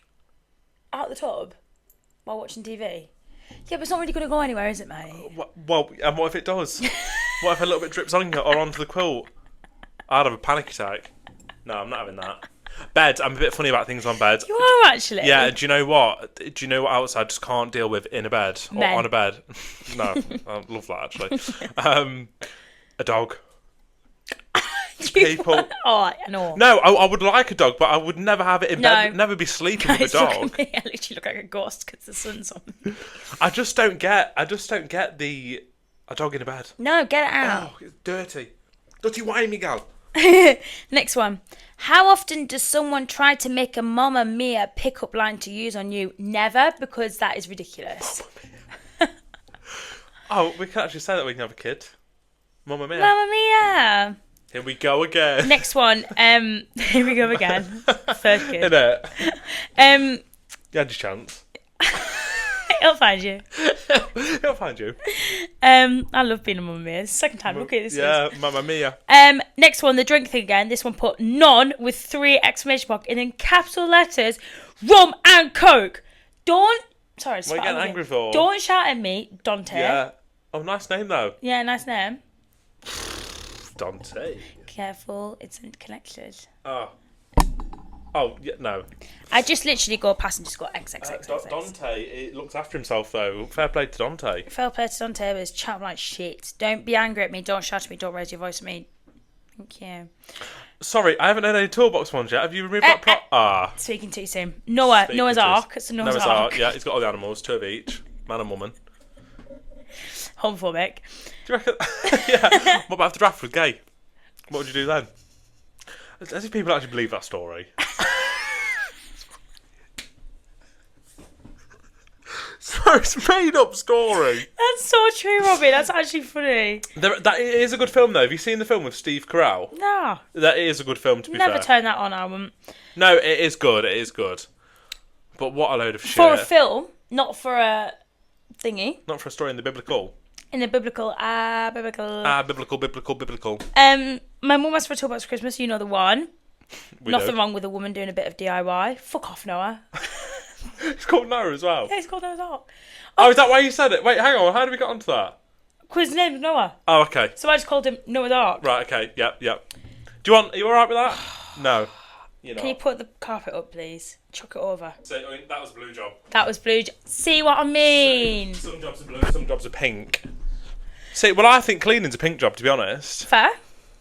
Out the tub? While watching TV? Yeah, but it's not really going to go anywhere, is it, mate? Well, and what if it does? What if a little bit drips on you or onto the quilt? I'd have a panic attack. No, I'm not having that. Bed, I'm a bit funny about things on bed. You are actually? Yeah, do you know what? Do you know what else I just can't deal with in a bed? Or on a bed? No, I love that actually. A dog. People. Oh, no. No, I would like a dog, but I would never have it in bed. Never be sleeping with a dog. I literally look like a ghost because the sun's on me. I just don't get a dog in a bed. No, get it out. Oh, it's dirty. Dirty whiny gal. Next one. How often does someone try to make a Mamma Mia pickup line to use on you? Never, because that is ridiculous. Oh, we can actually say that we can have a kid. Mamma Mia. Mamma Mia. Here we go again. Next one. Here we go again. Third kid. Innit? You had your chance. He'll find you. He'll find you. I love being a Mamma Mia. It's the second time. Look at this. Yeah, Mamma Mia. Next one, the drink thing again. This one put none with 3 exclamation marks and in capital letters, rum and coke. Don't Sorry, what are you getting angry for? Don't shout at me, Dante. Yeah. Oh, nice name though. Yeah, nice name. Dante. Careful, it's connected. Oh. Oh, yeah, no. I just literally go past and just go XXX. Dante, it looks after himself though. Fair play to Dante. Fair play to Dante, but it's chatting like shit. Don't be angry at me, don't shout at me, don't raise your voice at me. Thank you. Sorry, I haven't had any toolbox ones yet. Have you removed that prop? Speaking too soon. Noah's Ark. It's a Noah's Ark. Yeah, he's got all the animals, 2 of each. Man and woman. Homophobic. Do you reckon? Yeah. What about if the draft was gay? What would you do then? As if people actually believe that story. So it's a made up story. That's so true, Robbie. That's actually funny. That is a good film though. Have you seen the film with Steve Carell? No. That is a good film to be fair. Never turn that on, I wouldn't. No, it is good. It is good. But what a load of shit. For a film, not for a thingy. Not for a story in the biblical. In the biblical, biblical. My mum asked for a toolbox for Christmas. You know the one. Nothing wrong with a woman doing a bit of DIY. Fuck off, Noah. It's called Noah as well. Yeah, it's called Noah's Ark. Oh, is that why you said it? Wait, hang on. How did we get onto that? Because his name's Noah. Oh, okay. So I just called him Noah's Ark. Right, okay. Yep. Are you alright with that? No. You're not. Can you put the carpet up, please? Chuck it over. So, I mean, that was a blue job. See what I mean? So, some jobs are blue, some jobs are pink. See, well, I think cleaning's a pink job, to be honest. Fair.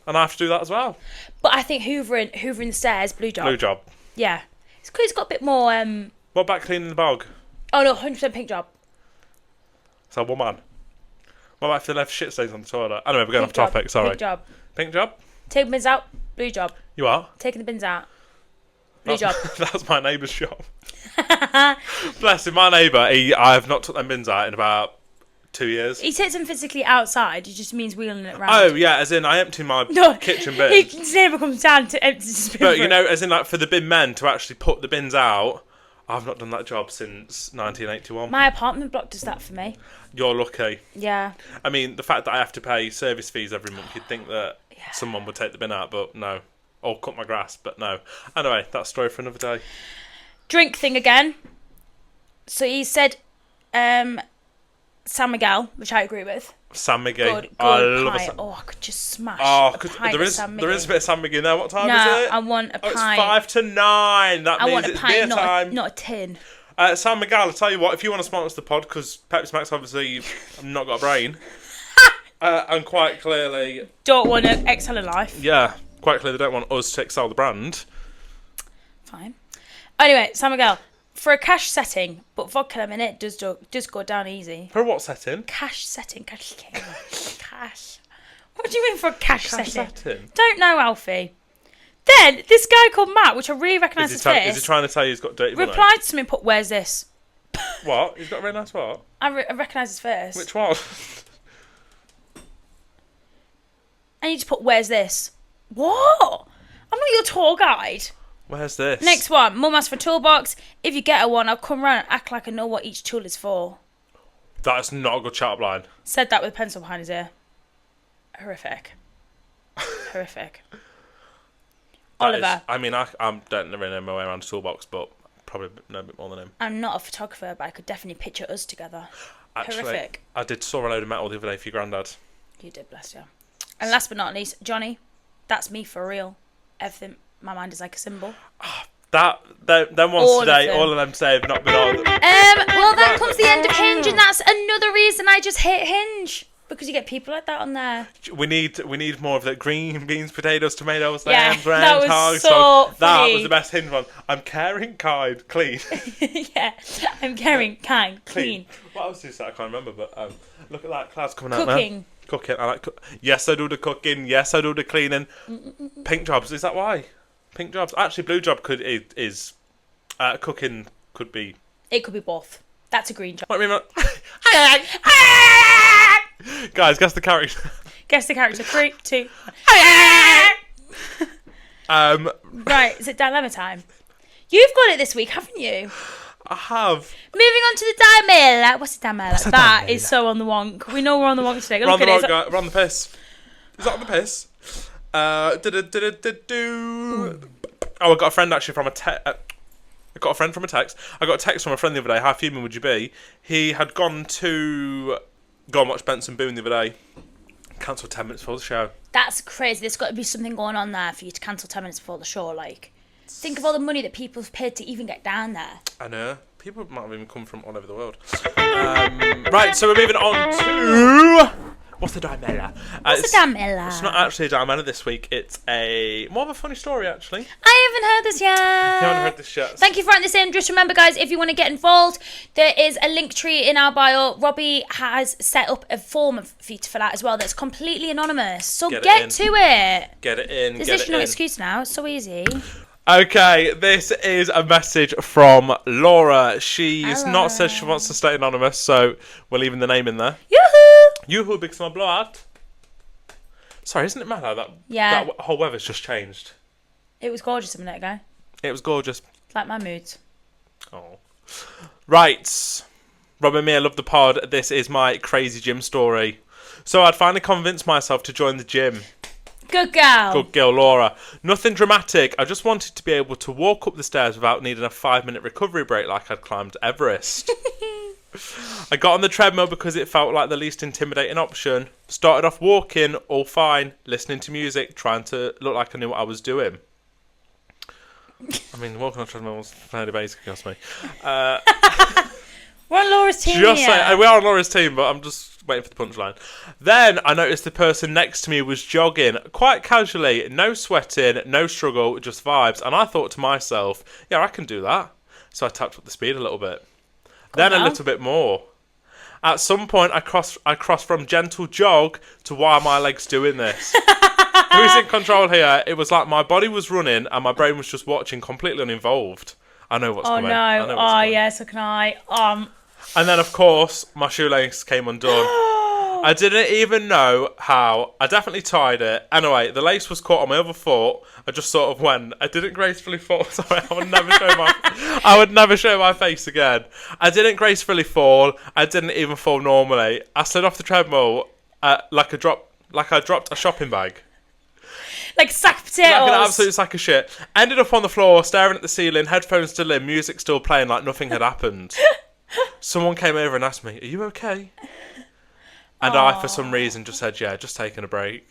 And I have to do that as well. But I think hoovering the stairs, blue job. Blue job. Yeah. It's got a bit more... What about cleaning the bog? Oh, no, 100% pink job. So, one man. What about if they left shit stains on the toilet? Anyway, we're going off topic, sorry. Pink job. Pink job? Taking the bins out, blue job. You are? Taking the bins out, blue job. That's my neighbour's job. Bless him, my neighbour, I have not took them bins out in about 2 years. He takes them physically outside, it just means wheeling it round. Oh, yeah, as in I empty my kitchen bin. His neighbour comes down to empty his bin. But, you know, as in, like, for the bin men to actually put the bins out, I've not done that job since 1981. My apartment block does that for me. You're lucky. Yeah. I mean, the fact that I have to pay service fees every month, you'd think that someone would take the bin out, but no. Or cut my grass, but no. Anyway, that's a story for another day. Drink thing again. So he said San Miguel, which I agree with. San Miguel. Good I love pint. I could just smash a pint there is San Miguel. a bit of San Miguel there. What time is it? I want a pint. It's 5 to 9. That means it's beer time. Not a tin. San Miguel, I'll tell you what, if you want to sponsor the pod, because Pepsi Max obviously have not got a brain, and quite clearly... Don't want to excel in life. Yeah, quite clearly they don't want us to excel the brand. Fine. Anyway, San Miguel, for a cash setting, but vodka in it does go down easy. For what setting? Cash setting. Cash. What do you mean for a cash setting? Don't know, Alfie. Then, this guy called Matt, which I really recognise his face... Is he trying to tell you he's got dirty money? Replied to me and put, "Where's this?" What? He's got a very nice what? I recognise his face. Which one? And you just put, "Where's this?" What? I'm not your tour guide. Where's this? Next one. Mum asked for a toolbox. If you get her one, I'll come round and act like I know what each tool is for. That's not a good chat-up line. Said that with a pencil behind his ear. Horrific. Horrific. Oliver. I don't really know my way around a toolbox, but probably know a bit more than him. I'm not a photographer, but I could definitely picture us together. Actually, horrific. I did saw a load of metal the other day for your granddad. You did, bless you. And last but not least, Johnny, that's me for real. Everything, my mind is like a symbol. Them ones today, all of them say have not been on. Well, that comes the end of Hinge, and that's another reason I just hate Hinge. Because you get people like that on there. We need more of the green beans, potatoes, tomatoes, yeah, lambs, that was so funny. That was the best Hinge one. I'm caring, kind, clean. Yeah, I'm caring, kind, clean. What else did you say? I can't remember, but look at that cloud's coming out now. Cooking. I like yes, I do the cooking. Yes, I do the cleaning. Pink jobs. Is that why? Pink jobs. Actually, blue job is cooking could be. It could be both. That's a green job. What do you mean? Guys, guess the character. Guess the character. 3, 2, 1. Right, is it dilemma time? You've got it this week, haven't you? I have. Moving on to the dilemma. What's the dilemma? That is so on the wonk. We know we're on the wonk today. We're on the piss. Is that on the piss? Oh, I got a friend actually from a got a friend from a text. I got a text from a friend the other day. How fuming would you be? He had gone and watch Benson Boone the other day. Cancelled 10 minutes before the show. That's crazy. There's got to be something going on there for you to cancel 10 minutes before the show. Like, think of all the money that people have paid to even get down there. I know. People might have even come from all over the world. Right, so we're moving on to... What's the dilemma? What's the dilemma? It's not actually a dilemma this week. It's more of a funny story, actually. I haven't heard this yet. You haven't heard this yet. Thank you for writing this in. Just remember, guys, if you want to get involved, there is a link tree in our bio. Robbie has set up a form for you to fill out as well that's completely anonymous. So get to it. Get it in. There's no excuse now. It's so easy. Okay, this is a message from Laura. She's not said she wants to stay anonymous, so we're leaving the name in there. Yoo-hoo! Yoo-hoo, big summer blowout. Sorry, isn't it mad how that whole weather's just changed? It was gorgeous a minute ago. It was gorgeous. Like my moods. Oh. Right. Rob and Mia love the pod. This is my crazy gym story. So I'd finally convinced myself to join the gym. Good girl. Good girl, Laura. Nothing dramatic. I just wanted to be able to walk up the stairs without needing a 5-minute recovery break like I'd climbed Everest. I got on the treadmill because it felt like the least intimidating option. Started off walking, all fine, listening to music, trying to look like I knew what I was doing. I mean, walking on a treadmill was fairly basic, if you ask me. We're on Laura's team just here. Saying, we are on Laura's team, but I'm just waiting for the punchline. Then I noticed the person next to me was jogging, quite casually, no sweating, no struggle, just vibes. And I thought to myself, yeah, I can do that. So I tapped up the speed a little bit. Then a little bit more. At some point, I crossed from gentle jog to why are my legs doing this? Who's in control here? It was like my body was running and my brain was just watching, completely uninvolved. I know what's coming. Oh no! Yeah, so can I. And then, of course, my shoelace came undone. I didn't even know how. I definitely tied it. Anyway, the lace was caught on my other foot. I just sort of went. I didn't gracefully fall. Sorry, I would never show my face again. I didn't gracefully fall. I didn't even fall normally. I slid off the treadmill like I dropped a shopping bag. Like a sack of potatoes. Like an absolute sack of shit. Ended up on the floor, staring at the ceiling, headphones still in, music still playing like nothing had happened. Someone came over and asked me, "Are you okay?" And I, for some reason, just said, "Yeah, just taking a break."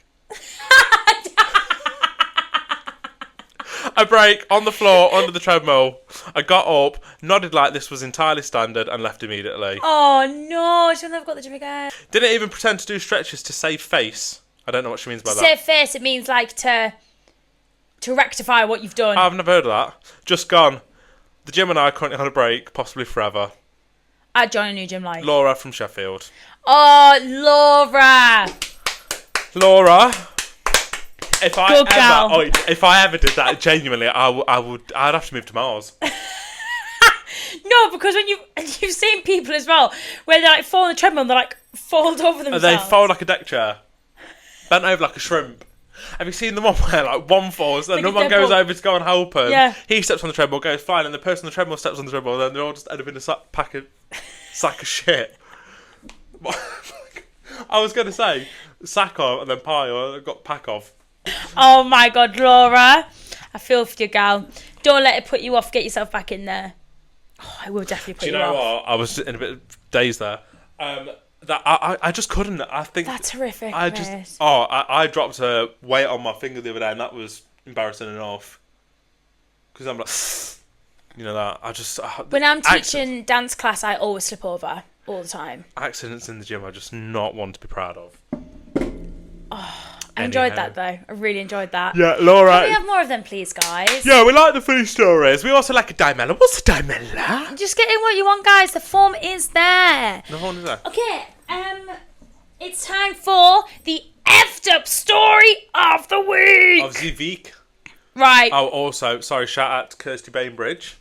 A break on the floor, under the treadmill. I got up, nodded like this was entirely standard, and left immediately. Oh no, she'll never got the gym again. Didn't even pretend to do stretches to save face. I don't know what she means by that. Save face, it means like to rectify what you've done. I've never heard of that. Just gone. The gym and I are currently on a break, possibly forever. I'd join a new gym like. Laura from Sheffield. Oh, Laura. Laura. If I ever did that, genuinely, I'd have to move to Mars. No, because when you've seen people as well, where they like fall on the treadmill and they like fold over themselves. They fold like a deck chair. Bent over like a shrimp. Have you seen the one where like one falls and like another one goes over to go and help him? Yeah. He steps on the treadmill, goes flying, and the person on the treadmill steps on the treadmill, and then they all just end up in a sack of shit. I was going to say sack of and then pie, or I got pack of. Oh my God, Laura. I feel for you, gal. Don't let it put you off. Get yourself back in there. Oh, I will definitely put you off. Do you know what? I was in a bit of daze there. That I just couldn't. I think that's horrific. I dropped a weight on my finger the other day, and that was embarrassing enough. Because I'm like, you know that I just when I'm teaching dance class, I always slip over all the time. Accidents in the gym are just not one to be proud of. Oh, I enjoyed that though. I really enjoyed that. Yeah, Laura. Can we have more of them, please, guys? Yeah, we like the funny stories. We also like a dilemma. What's a dilemma? Just get in what you want, guys. The form is there. The form is there. Okay. It's time for the effed up story of the week. Of the week. Right. Oh, also, sorry, shout out to Kirsty Bainbridge.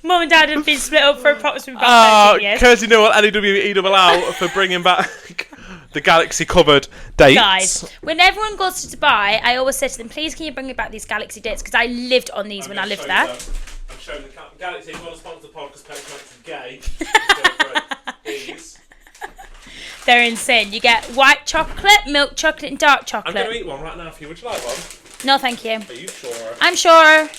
Mum and Dad have been split up for approximately about 13 years. Kirsty Newell, LEWELL for bringing back the Galaxy covered dates. Guys, when everyone goes to Dubai, I always say to them, please can you bring me back these Galaxy dates? Because I lived on these when I lived there. I'm showing the Galaxy, if you want to sponsor the podcast, Pet is gay. Please. They're insane. You get white chocolate, milk chocolate, and dark chocolate. I'm going to eat one right now for you. Would you like one? No, thank you. Are you sure? I'm sure.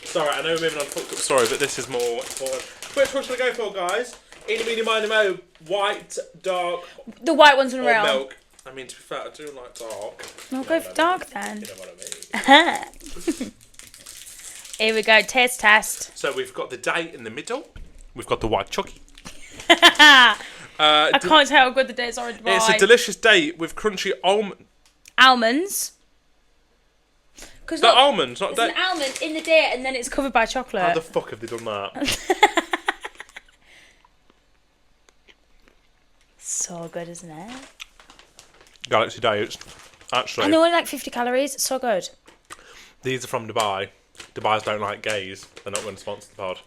Sorry, I know we're moving on to fucked up story, but this is more important. Which one should I go for, guys? Eeny, meeny, miny, mo. White, dark, the white one's or unreal. milk. I mean, to be fair, I do like dark. I'll go for dark then. You know what I mean? Here we go, taste test. So we've got the date in the middle. We've got the white chucky. I can't tell how good the dates are in Dubai. It's a delicious date with crunchy almonds. The almonds, not there's an almond in the date and then it's covered by chocolate. How the fuck have they done that? So good, isn't it? Galaxy dates. Actually. And they're only like 50 calories. It's so good. These are from Dubai. Dubai's don't like gays. They're not going to sponsor the pod.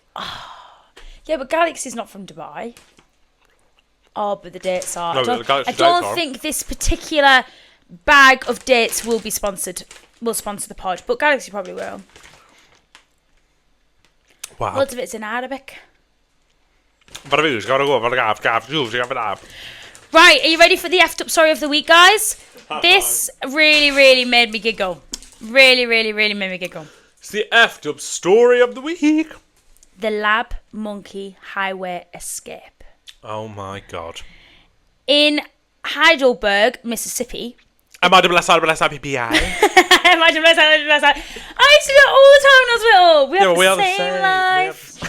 Yeah, but Galaxy's not from Dubai. Oh, but the dates are. No, I don't think this particular bag of dates will be sponsored. Will sponsor the pod, but Galaxy probably will. Wow. Lots of it's in Arabic. Right, are you ready for the effed up story of the week, guys? This really, really made me giggle. Really, really, really made me giggle. It's the effed up story of the week. The lab monkey highway escape. Oh my god. In Heidelberg, Mississippi. M-I-S-S-I-P-P-I. I used to do it all the time in hospital. We have the same life.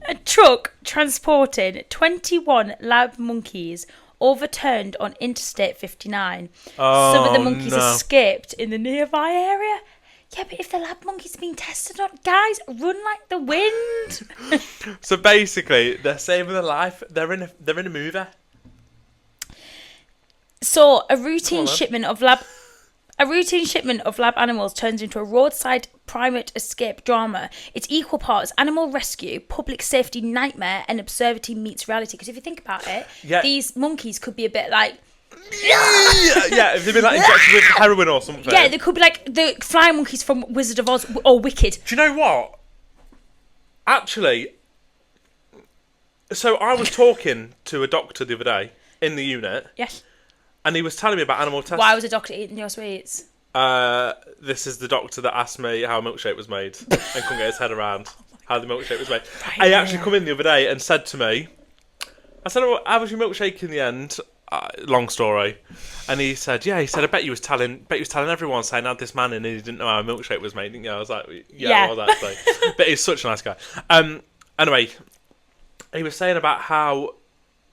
A truck transporting 21 lab monkeys overturned on Interstate 59. Some of the monkeys escaped in the nearby area. Yeah, but if the lab monkey's being tested on, guys, run like the wind. So basically, they're saving their life. They're in a movie. So a routine shipment of lab animals turns into a roadside primate escape drama. It's equal parts animal rescue, public safety nightmare, and absurdity meets reality. Because if you think about it, these monkeys could be a bit like... yeah, if they've been like injected with heroin or something. Yeah, they could be like the flying monkeys from Wizard of Oz or Wicked. Do you know what? Actually, so I was talking to a doctor the other day in the unit. Yes. And he was telling me about animal testing. Why was a doctor eating your sweets? This is the doctor that asked me how a milkshake was made and couldn't get his head around how the milkshake was made. He actually come in the other day and said to me, I said, oh, how was your milkshake in the end? Long story. And he said, I bet you was telling everyone, saying, had this man in and he didn't know how a milkshake was made, didn't you? I was like, I was actually. But he's such a nice guy. Anyway, he was saying about how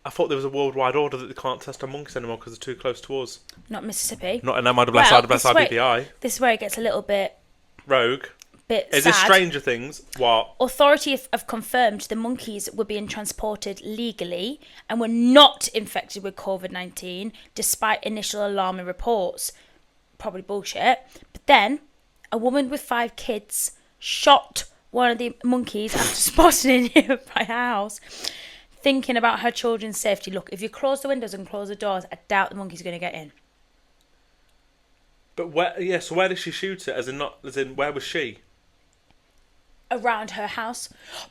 I thought there was a worldwide order that they can't test on monkeys anymore because they're too close to us. Not Mississippi. Not in M-I-S-S-I-P-P-I. This is where it gets a little bit... rogue. Is this Stranger Things? What? Authorities have confirmed the monkeys were being transported legally and were not infected with COVID-19, despite initial alarming reports. Probably bullshit. But then, a woman with 5 kids shot one of the monkeys after spotting it near my house, thinking about her children's safety. Look, if you close the windows and close the doors, I doubt the monkey's going to get in. But where? So where did she shoot it? As in, where was she? Around her house.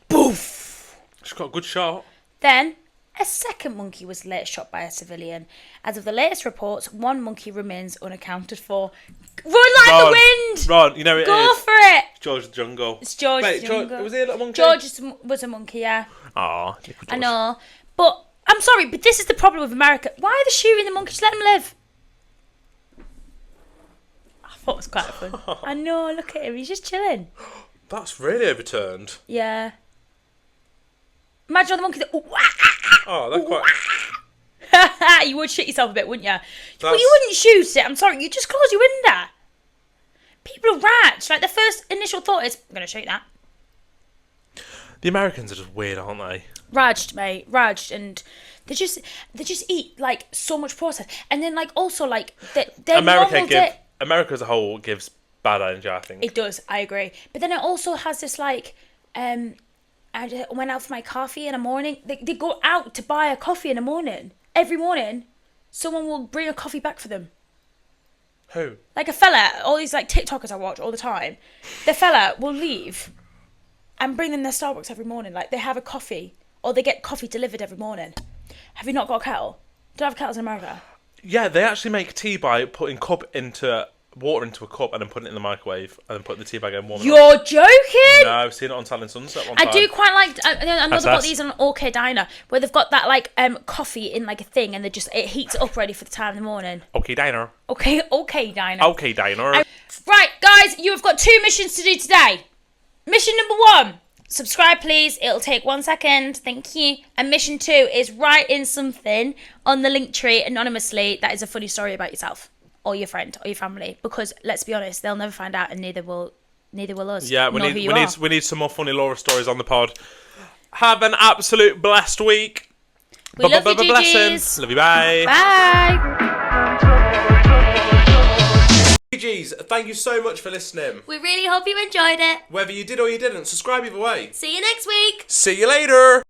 Boof! She's got a good shot. Then, a second monkey was later shot by a civilian. As of the latest reports, one monkey remains unaccounted for. Run like the wind! Run, you know it Go is. for it! George the Jungle. It's George the Jungle. Was he a little monkey? George was a monkey, yeah. Aw. I know. But, I'm sorry, but this is the problem with America. Why are they shooting the monkeys? Let them live. I thought it was quite fun. I know, look at him. He's just chilling. That's really overturned. Yeah. Imagine all the monkeys that... Oh, that's quite... You would shit yourself a bit, wouldn't you? But you wouldn't shoot it. I'm sorry. You just close your window. People are rats. Like, the first initial thought is, I'm going to shoot that. The Americans are just weird, aren't they? Rajed, mate. Rajed. And they just eat, like, so much processed. And then, like, also, like, America as a whole gives bad energy, I think. It does, I agree. But then it also has this, like, I went out for my coffee in the morning. They go out to buy a coffee in the morning. Every morning, someone will bring a coffee back for them. Who? Like a fella, all these, like, TikTokers I watch all the time. The fella will leave and bring them their Starbucks every morning. Like, they have a coffee, or they get coffee delivered every morning. Have you not got a kettle? Do I have kettles in America? Yeah, they actually make tea by putting water into a cup and then putting it in the microwave and then putting the tea bag in warm. You're joking? No, I've seen it on Talent Sunset one time. I do quite like. I know they've got these on OK Diner where they've got that like coffee in like a thing and it heats it up ready for the time in the morning. OK Diner. OK Diner. OK Diner. Right, guys, you have got 2 missions to do today. Mission number 1. Subscribe, please. It'll take 1 second. Thank you. And mission 2 is write in something on the link tree anonymously that is a funny story about yourself or your friend or your family. Because let's be honest, they'll never find out, and neither will us. Yeah, we need some more funny Laura stories on the pod. Have an absolute blessed week. We love you, GGs. Love you. Bye. Bye. GGs, thank you so much for listening. We really hope you enjoyed it. Whether you did or you didn't, subscribe either way. See you next week. See you later.